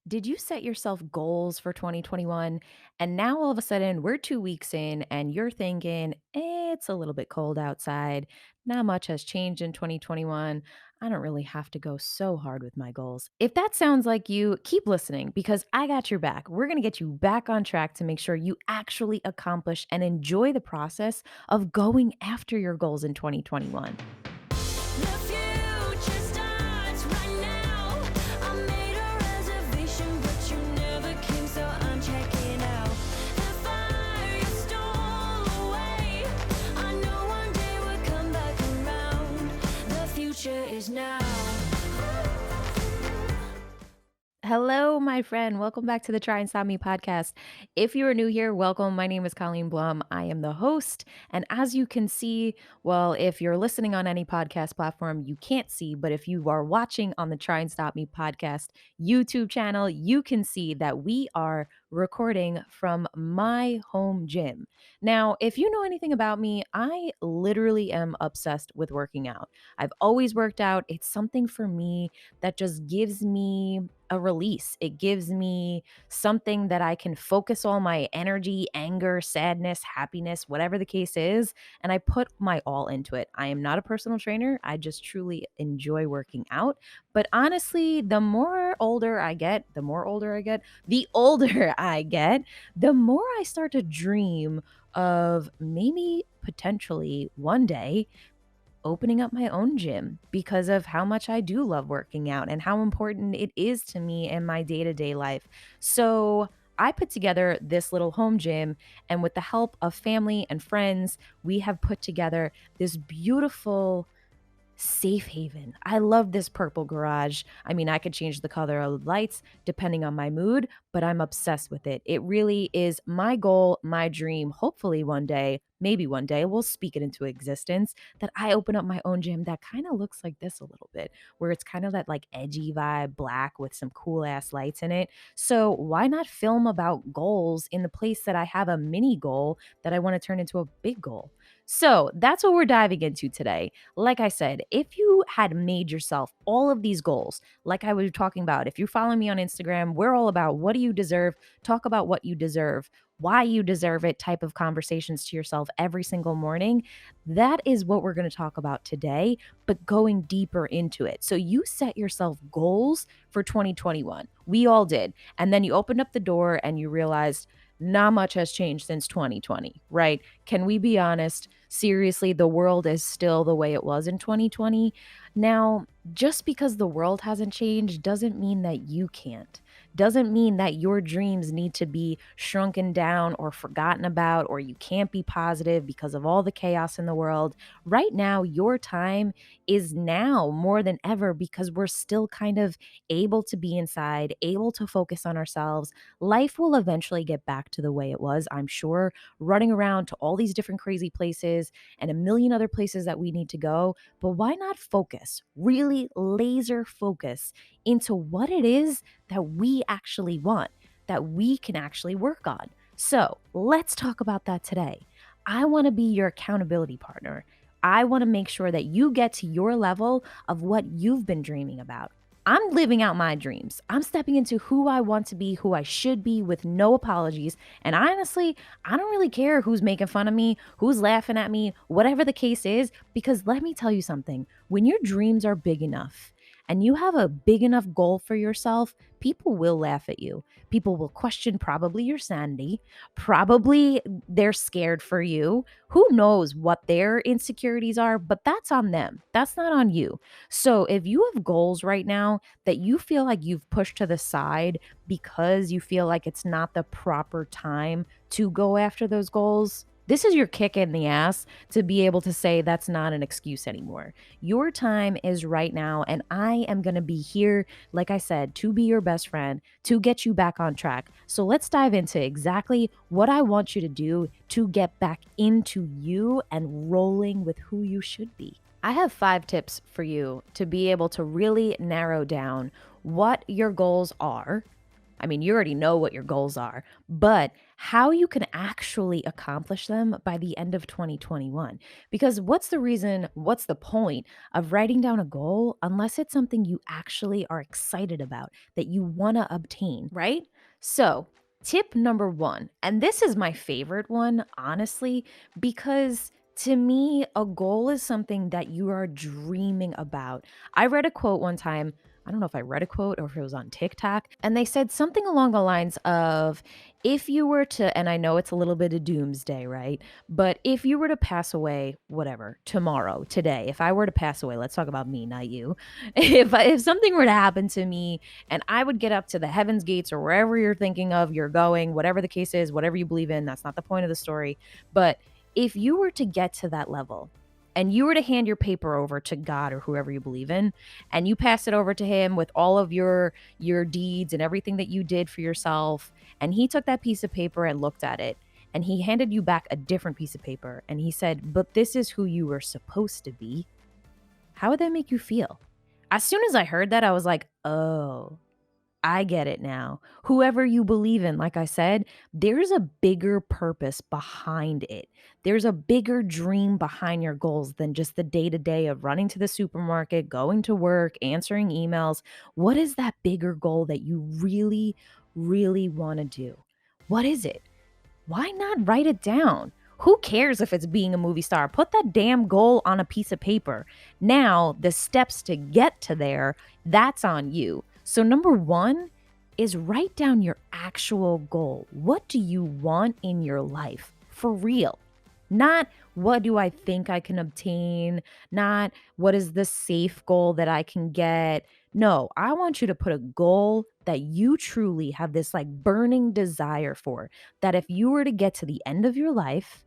Did you set yourself goals for 2021 and now all of a sudden we're 2 weeks in and you're thinking, it's a little bit cold outside. Not much has changed in 2021. I don't really have to go so hard with my goals." If that sounds like you, keep listening because I got your back. We're going to get you back on track to make sure you actually accomplish and enjoy the process of going after your goals in 2021. The future starts right now. I made a reservation, but you never came, so I'm checking out. The fire you stole away. I know one day we'll come back around. The future is now. Hello, my friend. Welcome back to the Try and Stop Me podcast. If you are new here, welcome. My name is Colleen Blum. I am the host. And as you can see, well, if you're listening on any podcast platform, you can't see, but if you are watching on the Try and Stop Me podcast YouTube channel, you can see that we are recording from my home gym. Now, if you know anything about me, I literally am obsessed with working out. I've always worked out. It's something for me that just gives me a release. It gives me something that I can focus all my energy, anger, sadness, happiness, whatever the case is, and I put my all into it. I am not a personal trainer. I just truly enjoy working out. But honestly, the more older I get, the more older I get, the older I get, the more I start to dream of maybe potentially one day opening up my own gym because of how much I do love working out and how important it is to me in my day to day life. So, I put together this little home gym, and with the help of family and friends, we have put together this beautiful safe haven. I love this purple garage. I mean, I could change the color of the lights depending on my mood, but I'm obsessed with it. It really is my goal, my dream. Hopefully, one day, maybe one day, we'll speak it into existence that I open up my own gym that kind of looks like this a little bit, where it's kind of that like edgy vibe, black with some cool ass lights in it. So, why not film about goals in the place that I have a mini goal that I want to turn into a big goal? So, that's what we're diving into today. Like I said, if you had made yourself all of these goals, like I was talking about, if you follow me on Instagram, we're all about what do you deserve, talk about what you deserve, why you deserve it type of conversations to yourself every single morning. That is what we're going to talk about today, but going deeper into it. So you set yourself goals for 2021. We all did. And then you opened up the door and you realized not much has changed since 2020, right? Can we be honest? Seriously, the world is still the way it was in 2020. Now, just because the world hasn't changed doesn't mean that you can't. Doesn't mean that your dreams need to be shrunken down or forgotten about, or you can't be positive because of all the chaos in the world. Right now, your time is now more than ever because we're still kind of able to be inside, able to focus on ourselves. Life will eventually get back to the way it was, I'm sure, running around to all these different crazy places and a million other places that we need to go. But why not focus, really laser focus into what it is that we actually want, that we can actually work on? So let's talk about that today. I want to be your accountability partner. I want to make sure that you get to your level of what you've been dreaming about. I'm living out my dreams. I'm stepping into who I want to be, who I should be with no apologies. And honestly, I don't really care who's making fun of me, who's laughing at me, whatever the case is, because let me tell you something. When your dreams are big enough and you have a big enough goal for yourself, people will laugh at you. People will question probably your sanity. Probably they're scared for you. Who knows what their insecurities are, but that's on them. That's not on you. So if you have goals right now that you feel like you've pushed to the side because you feel like it's not the proper time to go after those goals, this is your kick in the ass to be able to say that's not an excuse anymore. Your time is right now, and I am going to be here, like I said, to be your best friend, to get you back on track. So let's dive into exactly what I want you to do to get back into you and rolling with who you should be. I have 5 tips for you to be able to really narrow down what your goals are I mean, you already know what your goals are, but how you can actually accomplish them by the end of 2021. Because what's the point of writing down a goal unless it's something you actually are excited about that you want to obtain, right? So, tip number one, and this is my favorite one, honestly, because to me, a goal is something that you are dreaming about. I read a quote one time. I don't know if I read a quote or if it was on TikTok, and they said something along the lines of, if you were to, and I know it's a little bit of doomsday, right? But if you were to pass away, whatever, tomorrow, today, if I were to pass away, let's talk about me, not you. If something were to happen to me and I would get up to the heavens gates or wherever you're thinking of, you're going, whatever the case is, whatever you believe in, that's not the point of the story. But if you were to get to that level and you were to hand your paper over to God or whoever you believe in, and you pass it over to him with all of your deeds and everything that you did for yourself, and he took that piece of paper and looked at it, and he handed you back a different piece of paper and he said, "But this is who you were supposed to be." How would that make you feel? As soon as I heard that, I was like, "Oh, I get it now." Whoever you believe in, like I said, there's a bigger purpose behind it. There's a bigger dream behind your goals than just the day to day of running to the supermarket, going to work, answering emails. What is that bigger goal that you really, really want to do? What is it? Why not write it down? Who cares if it's being a movie star? Put that damn goal on a piece of paper. Now, the steps to get to there, that's on you. So, number one is write down your actual goal. What do you want in your life for real? Not what do I think I can obtain, not what is the safe goal that I can get. No, I want you to put a goal that you truly have this like burning desire for, that if you were to get to the end of your life,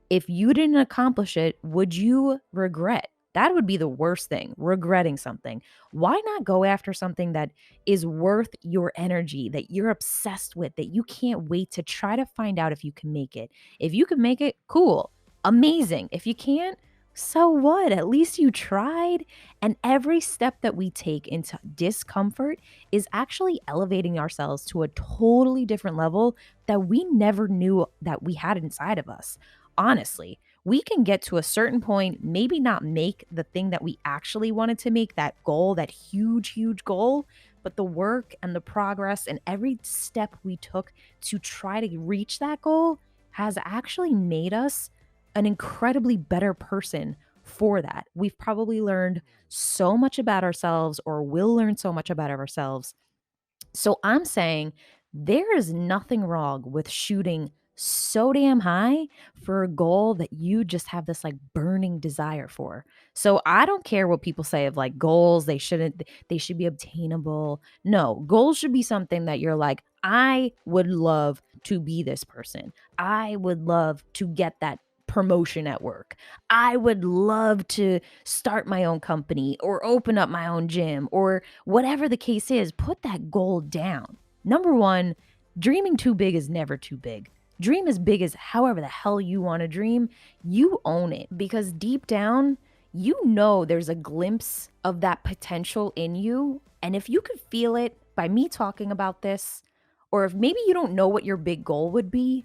if you didn't accomplish it, would you regret? That would be the worst thing, regretting something. Why not go after something that is worth your energy, that you're obsessed with, that you can't wait to try to find out if you can make it? If you can make it, cool, amazing. If you can't, so what? At least you tried. And every step that we take into discomfort is actually elevating ourselves to a totally different level that we never knew that we had inside of us. Honestly, we can get to a certain point, maybe not make the thing that we actually wanted to make, that goal, that huge, huge goal, but the work and the progress and every step we took to try to reach that goal has actually made us an incredibly better person for that. We've probably learned so much about ourselves or will learn so much about ourselves. So I'm saying there is nothing wrong with shooting so damn high for a goal that you just have this like burning desire for. So I don't care what people say of like goals, they should be obtainable. No, goals should be something that you're like, I would love to be this person. I would love to get that promotion at work. I would love to start my own company or open up my own gym or whatever the case is, put that goal down. Number one, dreaming too big is never too big. Dream as big as however the hell you want to dream. You own it because deep down, you know there's a glimpse of that potential in you. And if you could feel it by me talking about this, or if maybe you don't know what your big goal would be,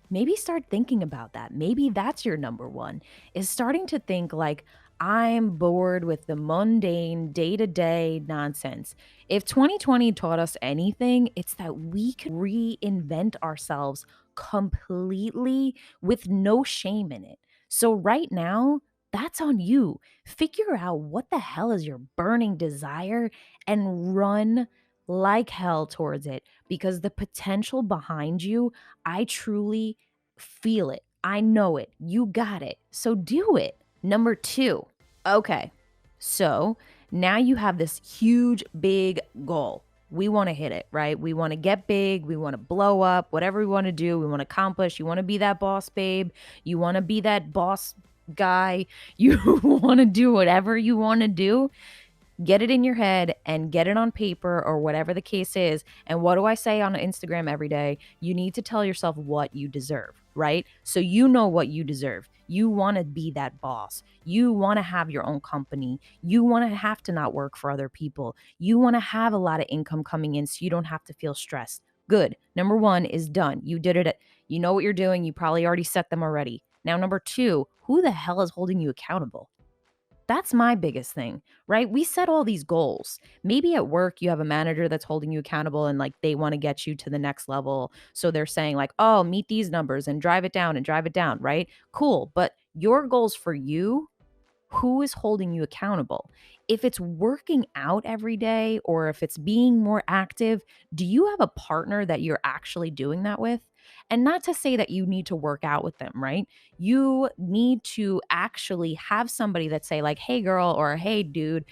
maybe start thinking about that. Maybe that's your number one, is starting to think like, I'm bored with the mundane day to day nonsense. If 2020 taught us anything, it's that we can reinvent ourselves completely with no shame in it. So, right now, that's on you. Figure out what the hell is your burning desire and run like hell towards it because the potential behind you, I truly feel it. I know it. You got it. So, do it. Number two, okay, so now you have this huge, big goal. We want to hit it, right? We want to get big. We want to blow up, whatever we want to do. We want to accomplish. You want to be that boss babe. You want to be that boss guy. You want to do whatever you want to do. Get it in your head and get it on paper or whatever the case is. And what do I say on Instagram every day? You need to tell yourself what you deserve, right? So you know what you deserve. You want to be that boss. You want to have your own company. You want to have to not work for other people. You want to have a lot of income coming in so you don't have to feel stressed. Good. Number one is done. You did it. You know what you're doing. You probably already set them already. Now, number two, who the hell is holding you accountable? That's my biggest thing, right? We set all these goals. Maybe at work, you have a manager that's holding you accountable and like they want to get you to the next level. So they're saying, like, oh, meet these numbers and drive it down, right? Cool. But your goals for you, who is holding you accountable? If it's working out every day or if it's being more active, do you have a partner that you're actually doing that with? And not to say that you need to work out with them, right? You need to actually have somebody that say like, "Hey girl," or "Hey dude,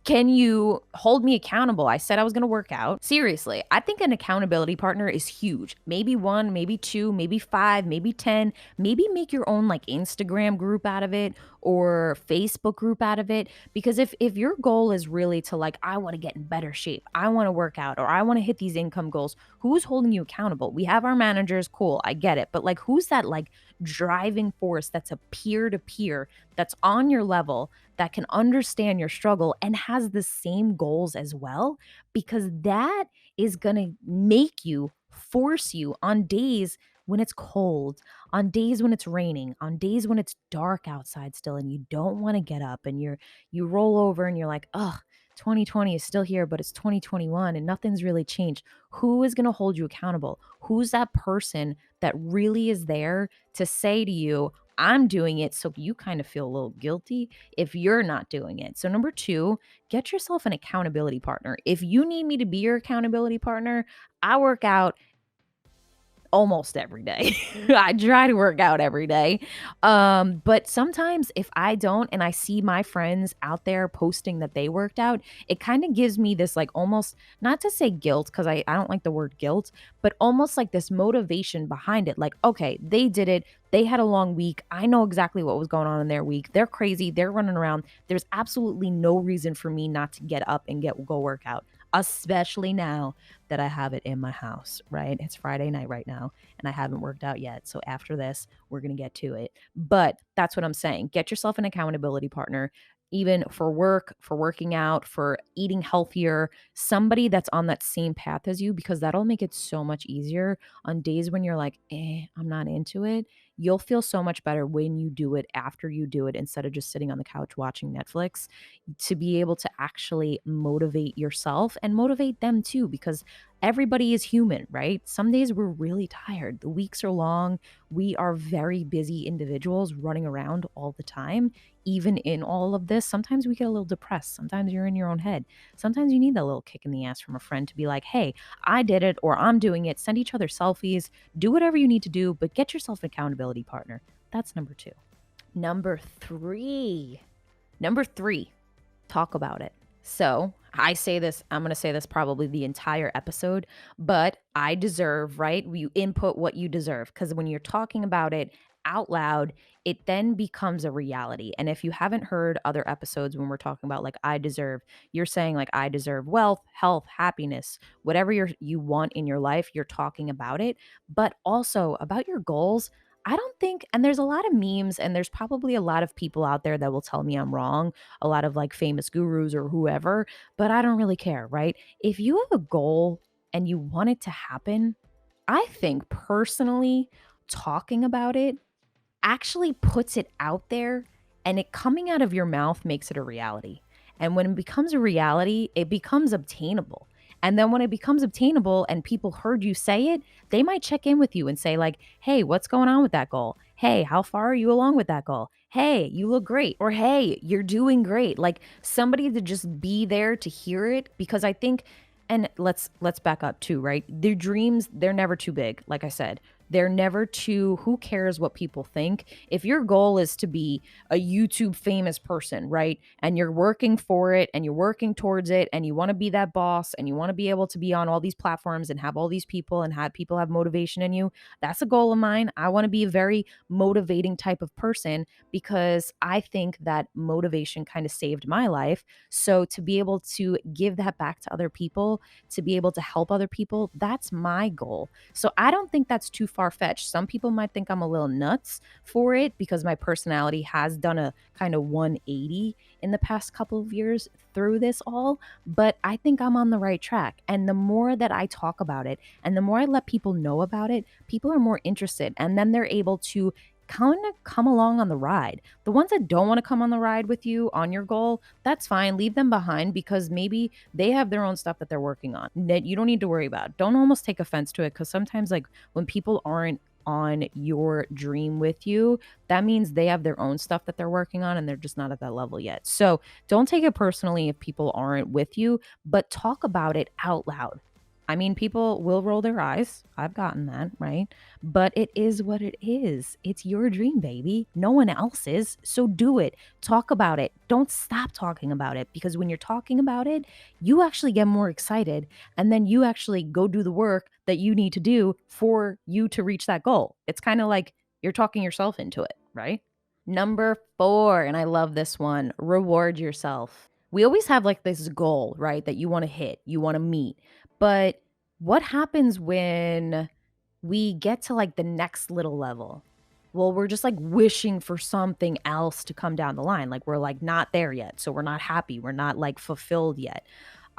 can you hold me accountable? I said I was going to work out." Seriously, I think an accountability partner is huge. Maybe one, maybe two, maybe five, maybe 10. Maybe make your own like Instagram group out of it or Facebook group out of it. Because if your goal is really to like, I want to get in better shape, I want to work out, or I want to hit these income goals, who's holding you accountable? We have our managers, cool, I get it. But like, who's that like driving force that's a peer to peer that's on your level that can understand your struggle and has the same goals as well? Because that is going to make you, force you on days when it's cold, on days when it's raining, on days when it's dark outside still and you don't want to get up and you roll over and you're like, "Ugh, 2020 is still here, but it's 2021 and nothing's really changed." Who is going to hold you accountable? Who's that person that really is there to say to you, "I'm doing it," so you kind of feel a little guilty if you're not doing it. So, number two, get yourself an accountability partner. If you need me to be your accountability partner, I work out almost every day. I try to work out every day. But sometimes if I don't and I see my friends out there posting that they worked out, it kind of gives me this like almost not to say guilt, because I don't like the word guilt, but almost like this motivation behind it. Like, okay, they did it. They had a long week. I know exactly what was going on in their week. They're crazy. They're running around. There's absolutely no reason for me not to get up and go work out, especially now that I have it in my house, right? It's Friday night right now and I haven't worked out yet. So after this, we're going to get to it. But that's what I'm saying. Get yourself an accountability partner, even for work, for working out, for eating healthier, somebody that's on that same path as you, because that'll make it so much easier on days when you're like, I'm not into it. You'll feel so much better when you do it after you do it instead of just sitting on the couch watching Netflix, to be able to actually motivate yourself and motivate them too, because everybody is human, right? Some days we're really tired. The weeks are long. We are very busy individuals running around all the time. Even in all of this, sometimes we get a little depressed. Sometimes you're in your own head. Sometimes you need that little kick in the ass from a friend to be like, "Hey, I did it," or "I'm doing it." Send each other selfies, do whatever you need to do, but get yourself an accountability partner. That's number two. Number three. Number three, talk about it. So I say this, I'm going to say this probably the entire episode, but I deserve, right? You input what you deserve. Because when you're talking about it out loud, it then becomes a reality. And if you haven't heard other episodes when we're talking about like I deserve, you're saying like I deserve wealth, health, happiness, whatever you want in your life, you're talking about it, but also about your goals. I don't think, and there's a lot of memes, and there's probably a lot of people out there that will tell me I'm wrong, a lot of like famous gurus or whoever, but I don't really care, right? If you have a goal and you want it to happen, I think personally, talking about it actually puts it out there, and it coming out of your mouth makes it a reality. And when it becomes a reality, it becomes obtainable. And then when it becomes obtainable and people heard you say it, they might check in with you and say like, "Hey, what's going on with that goal? Hey, how far are you along with that goal? Hey, you look great." Or, "Hey, you're doing great." Like somebody to just be there to hear it, because I think, and let's back up too, right? Their dreams, they're never too big. Like I said, they're never too, who cares what people think? If your goal is to be a YouTube famous person, right? And you're working for it and you're working towards it and you want to be that boss and you want to be able to be on all these platforms and have all these people and have people have motivation in you, that's a goal of mine. I want to be a very motivating type of person because I think that motivation kind of saved my life. So to be able to give that back to other people, to be able to help other people, that's my goal. So I don't think that's too far-fetched. Some people might think I'm a little nuts for it because my personality has done a kind of 180 in the past couple of years through this all, but I think I'm on the right track. And the more that I talk about it and the more I let people know about it, people are more interested and then they're able to kind of come along on the ride. The ones that don't want to come on the ride with you on your goal, that's fine. Leave them behind because maybe they have their own stuff that they're working on that you don't need to worry about. Don't almost take offense to it because sometimes, like, when people aren't on your dream with you, that means they have their own stuff that they're working on and they're just not at that level yet. So don't take it personally if people aren't with you, but talk about it out loud. I mean, people will roll their eyes. I've gotten that, right? But it is what it is. It's your dream, baby. No one else's. So do it. Talk about it. Don't stop talking about it because when you're talking about it, you actually get more excited and then you actually go do the work that you need to do for you to reach that goal. It's kind of like you're talking yourself into it, right? Number 4, and I love this one, reward yourself. We always have like this goal, right, that you want to hit, you want to meet. But what happens when we get to like the next little level? Well, we're just like wishing for something else to come down the line. Like we're like not there yet. So we're not happy. We're not like fulfilled yet.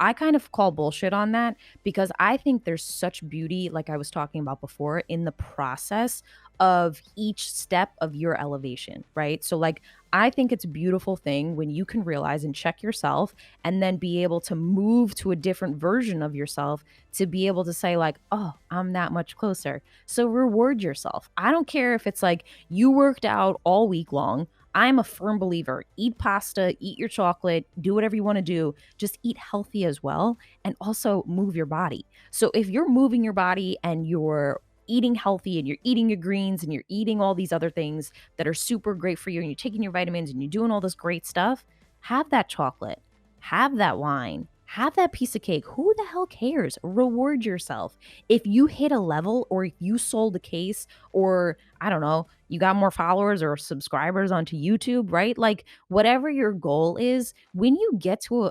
I kind of call bullshit on that because I think there's such beauty, like I was talking about before, in the process of each step of your elevation, right? So, like, I think it's a beautiful thing when you can realize and check yourself and then be able to move to a different version of yourself to be able to say, like, oh, I'm that much closer. So, reward yourself. I don't care if it's like you worked out all week long. I'm a firm believer. Eat pasta, eat your chocolate, do whatever you want to do. Just eat healthy as well and also move your body. So if you're moving your body and you're eating healthy and you're eating your greens and you're eating all these other things that are super great for you and you're taking your vitamins and you're doing all this great stuff, have that chocolate, have that wine, have that piece of cake. Who the hell cares? Reward yourself. If you hit a level or if you sold a case or I don't know, you got more followers or subscribers onto YouTube, right? Like whatever your goal is, when you get to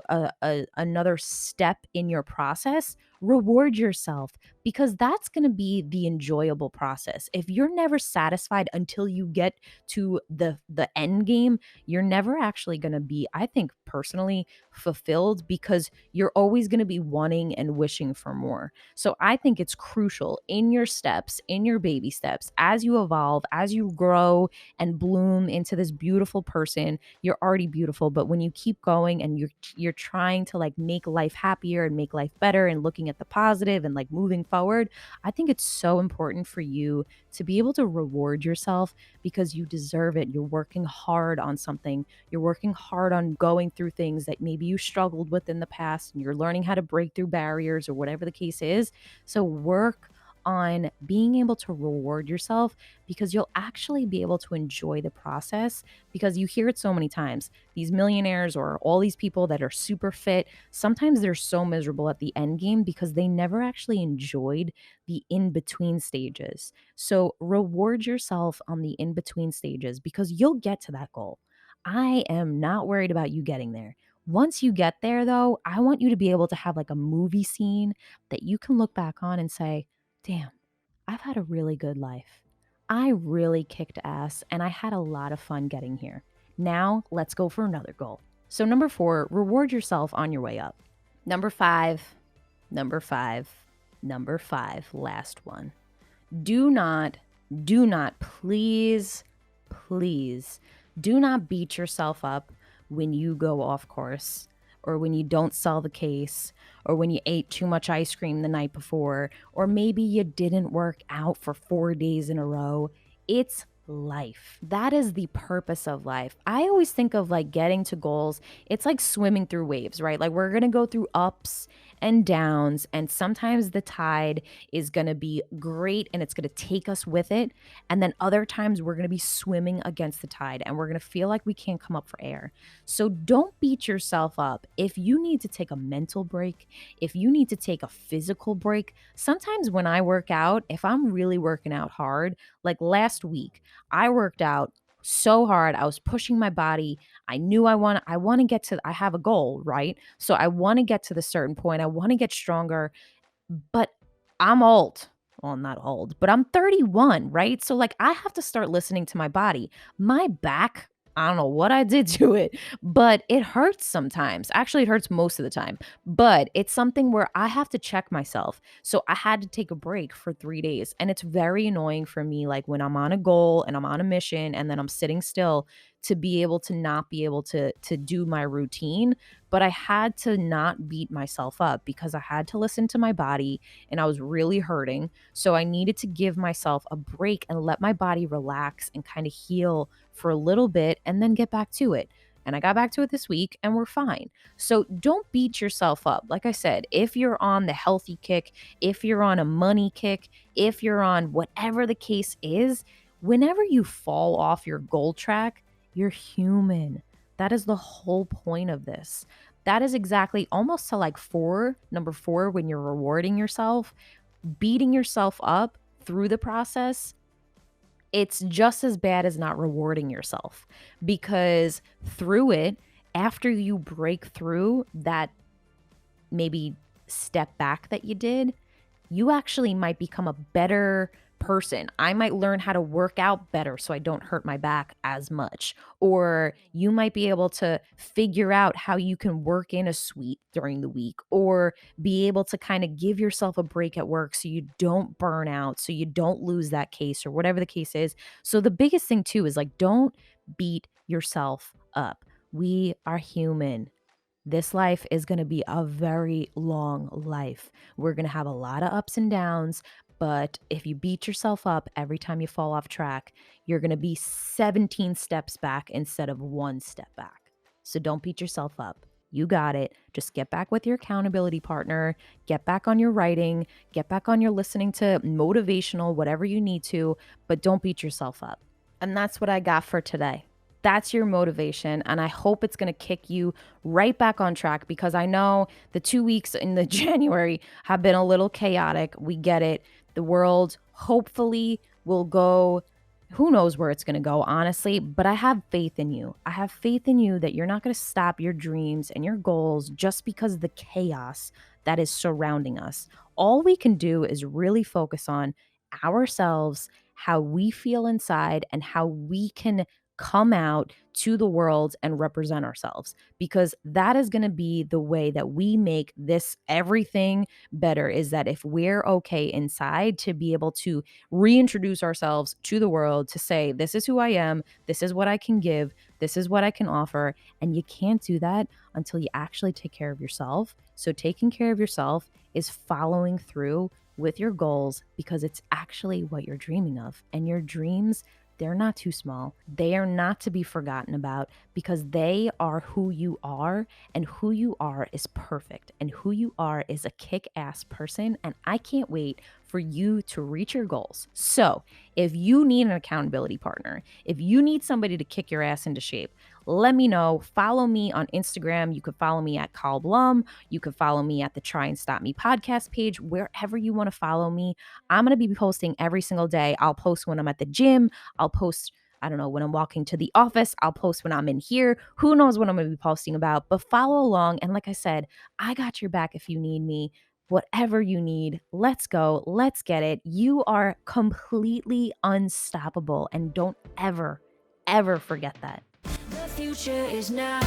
another step in your process, reward yourself because that's going to be the enjoyable process. If you're never satisfied until you get to the end game, you're never actually going to be, I think personally, fulfilled because you're always going to be wanting and wishing for more. So I think it's crucial in your steps, in your baby steps, as you evolve, as you grow and bloom into this beautiful person. You're already beautiful, but when you keep going and you're trying to like make life happier and make life better and looking at the positive and like moving forward, I think it's so important for you to be able to reward yourself because you deserve it. You're working hard on something. You're working hard on going through things that maybe you struggled with in the past and you're learning how to break through barriers or whatever the case is. So work on being able to reward yourself because you'll actually be able to enjoy the process because you hear it so many times. These millionaires or all these people that are super fit, sometimes they're so miserable at the end game because they never actually enjoyed the in between stages. So reward yourself on the in between stages because you'll get to that goal. I am not worried about you getting there. Once you get there, though, I want you to be able to have like a movie scene that you can look back on and say, damn, I've had a really good life. I really kicked ass and I had a lot of fun getting here. Now let's go for another goal. So, number 4, reward yourself on your way up. Number 5, number 5, number 5, last one. Do not, please, please, do not beat yourself up when you go off course or when you don't sell the case or when you ate too much ice cream the night before or maybe you didn't work out for 4 days in a row. It's life. That is the purpose of life. I always think of like getting to goals. It's like swimming through waves, right? Like we're going to go through ups and downs and sometimes the tide is going to be great and it's going to take us with it, and then other times we're going to be swimming against the tide and we're going to feel like we can't come up for air. So don't beat yourself up. If you need to take a mental break, if you need to take a physical break, sometimes when I work out, if I'm really working out hard, like last week, I worked out so hard. I was pushing my body. I knew I want to get to I have a goal, right? So I want to get to the certain point. I want to get stronger, but I'm old. well, I'm not old, but I'm 31, right? So like I have to start listening to my body. My back, I don't know what I did to it, but it hurts sometimes. Actually, it hurts most of the time, but it's something where I have to check myself. So I had to take a break for 3 days, and it's very annoying for me like when I'm on a goal and I'm on a mission and then I'm sitting still to be able to not be able to do my routine, but I had to not beat myself up because I had to listen to my body and I was really hurting. So I needed to give myself a break and let my body relax and kind of heal for a little bit and then get back to it. And I got back to it this week and we're fine. So don't beat yourself up. Like I said, if you're on the healthy kick, if you're on a money kick, if you're on whatever the case is, whenever you fall off your goal track, you're human. That is the whole point of this. That is exactly almost to like number four, when you're rewarding yourself, beating yourself up through the process, it's just as bad as not rewarding yourself because through it, after you break through that maybe step back that you did, you actually might become a better person. I might learn how to work out better so I don't hurt my back as much. Or you might be able to figure out how you can work in a suite during the week or be able to kind of give yourself a break at work so you don't burn out, so you don't lose that case or whatever the case is. So the biggest thing too is like don't beat yourself up. We are human. This life is going to be a very long life. We're going to have a lot of ups and downs, but if you beat yourself up every time you fall off track, you're going to be 17 steps back instead of one step back. So don't beat yourself up. You got it. Just get back with your accountability partner, get back on your writing, get back on your listening to motivational, whatever you need to, but don't beat yourself up. And that's what I got for today. That's your motivation. And I hope it's going to kick you right back on track because I know the 2 weeks in the January have been a little chaotic. We get it. The world hopefully will go, who knows where it's going to go, honestly, but I have faith in you. I have faith in you that you're not going to stop your dreams and your goals just because of the chaos that is surrounding us. All we can do is really focus on ourselves, how we feel inside, and how we can come out to the world and represent ourselves because that is going to be the way that we make this everything better. Is that if we're okay inside to be able to reintroduce ourselves to the world to say, this is who I am, this is what I can give, this is what I can offer. And you can't do that until you actually take care of yourself. So taking care of yourself is following through with your goals because it's actually what you're dreaming of. And your dreams, they're not too small. They are not to be forgotten about because they are who you are, and who you are is perfect, and who you are is a kick-ass person. And I can't wait for you to reach your goals. So if you need an accountability partner, if you need somebody to kick your ass into shape, let me know. Follow me on Instagram. You could follow me at Carl Blum. You could follow me at the Try and Stop Me podcast page, wherever you want to follow me. I'm going to be posting every single day. I'll post when I'm at the gym. I'll post, I don't know, when I'm walking to the office. I'll post when I'm in here. Who knows what I'm going to be posting about, but follow along. And like I said, I got your back if you need me. Whatever you need, let's go. Let's get it. You are completely unstoppable. And don't ever, ever forget that. The future is now.